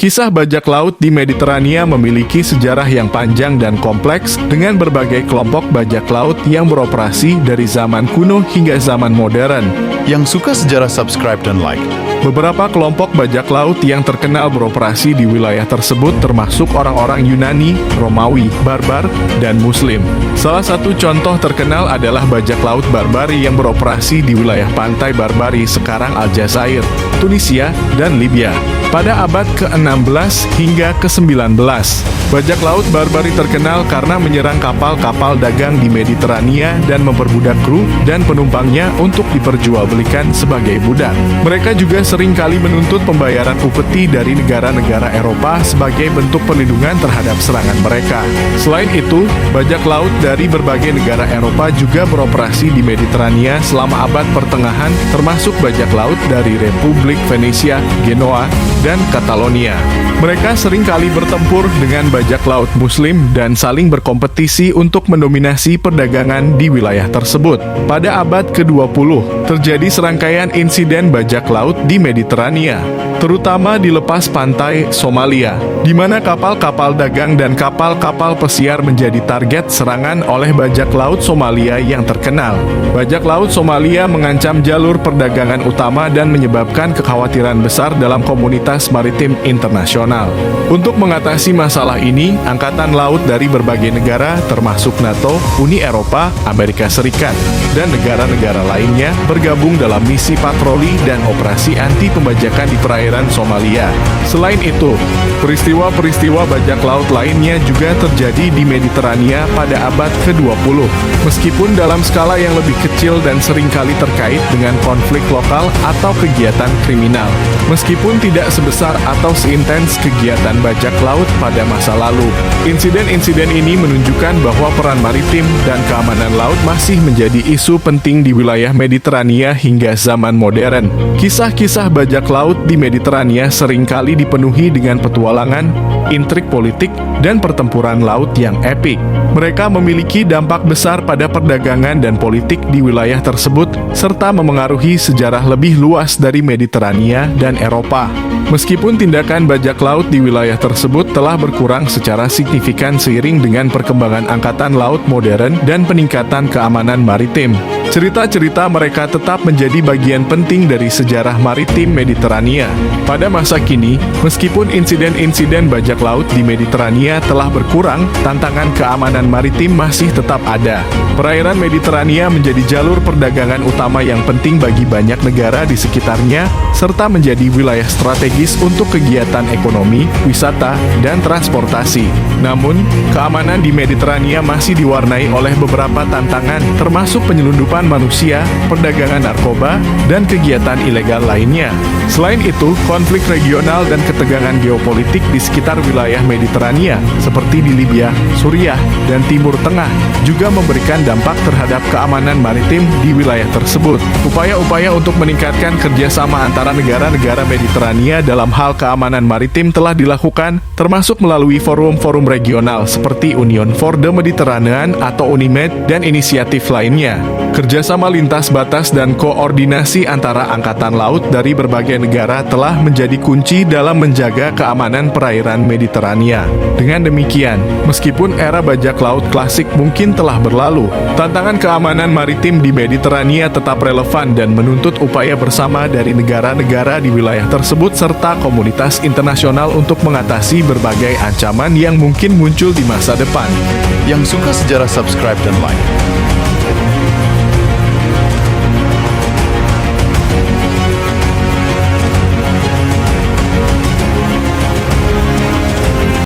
Kisah bajak laut di Mediterania memiliki sejarah yang panjang dan kompleks dengan berbagai kelompok bajak laut yang beroperasi dari zaman kuno hingga zaman modern. Yang suka sejarah subscribe dan like. Beberapa kelompok bajak laut yang terkenal beroperasi di wilayah tersebut termasuk orang-orang Yunani, Romawi, Barbar, dan Muslim. Salah satu contoh terkenal adalah bajak laut Barbari yang beroperasi di wilayah pantai Barbari sekarang Aljazair, Tunisia, dan Libya. Pada abad ke-16 hingga ke-19, bajak laut Barbari terkenal karena menyerang kapal-kapal dagang di Mediterania dan memperbudak kru dan penumpangnya untuk diperjualbelikan sebagai budak. Mereka juga seringkali menuntut pembayaran upeti dari negara-negara Eropa sebagai bentuk perlindungan terhadap serangan mereka. Selain itu, bajak laut dari berbagai negara Eropa juga beroperasi di Mediterania selama abad pertengahan, termasuk bajak laut dari Republik Venesia, Genoa, dan Catalonia. Mereka seringkali bertempur dengan bajak laut Muslim dan saling berkompetisi untuk mendominasi perdagangan di wilayah tersebut. Pada abad ke-20, terjadi serangkaian insiden bajak laut di Mediterania, terutama di lepas pantai Somalia, di mana kapal-kapal dagang dan kapal-kapal pesiar menjadi target serangan oleh bajak laut Somalia yang terkenal. Bajak laut Somalia mengancam jalur perdagangan utama dan menyebabkan kekhawatiran besar dalam komunitas maritim internasional. Untuk mengatasi masalah ini, Angkatan Laut dari berbagai negara termasuk NATO, Uni Eropa, Amerika Serikat, dan negara-negara lainnya bergabung dalam misi patroli dan operasi anti pembajakan di perairan Somalia. Selain itu, peristiwa-peristiwa bajak laut lainnya juga terjadi di Mediterania pada abad ke-20, meskipun dalam skala yang lebih kecil dan seringkali terkait dengan konflik lokal atau kegiatan kriminal. Meskipun tidak sebesar atau seintens kegiatan bajak laut pada masa lalu, insiden-insiden ini menunjukkan bahwa peran maritim dan keamanan laut masih menjadi isu penting di wilayah Mediterania hingga zaman modern. Kisah-kisah bajak laut di Mediterania seringkali dipenuhi dengan petualangan, intrik politik, dan pertempuran laut yang epik. Mereka memiliki dampak besar pada perdagangan dan politik di wilayah tersebut, serta memengaruhi sejarah lebih luas dari Mediterania dan Eropa. Meskipun tindakan bajak laut di wilayah tersebut telah berkurang secara signifikan seiring dengan perkembangan angkatan laut modern dan peningkatan keamanan maritim, cerita-cerita mereka tetap menjadi bagian penting dari sejarah maritim Mediterania. Pada masa kini, meskipun insiden-insiden bajak laut di Mediterania telah berkurang, tantangan keamanan maritim masih tetap ada. Perairan Mediterania menjadi jalur perdagangan utama yang penting bagi banyak negara di sekitarnya, serta menjadi wilayah strategis untuk kegiatan ekonomi, wisata, dan transportasi. Namun, keamanan di Mediterania masih diwarnai oleh beberapa tantangan, termasuk penyelundupan manusia, perdagangan narkoba, dan kegiatan ilegal lainnya. Selain itu, konflik regional dan ketegangan geopolitik di sekitar wilayah Mediterania, seperti di Libya, Suriah, dan Timur Tengah, juga memberikan dampak terhadap keamanan maritim di wilayah tersebut. Upaya-upaya untuk meningkatkan kerjasama antara negara-negara Mediterania dalam hal keamanan maritim telah dilakukan, termasuk melalui forum-forum regional seperti Union for the Mediterranean atau UNIMED dan inisiatif lainnya. Kerjasama lintas batas dan koordinasi antara angkatan laut dari berbagai negara telah menjadi kunci dalam menjaga keamanan perairan Mediterania. Dengan demikian, meskipun era bajak laut klasik mungkin telah berlalu, tantangan keamanan maritim di Mediterania tetap relevan dan menuntut upaya bersama dari negara-negara di wilayah tersebut serta komunitas internasional untuk mengatasi berbagai ancaman yang mungkin muncul di masa depan. Yang suka sejarah subscribe dan like.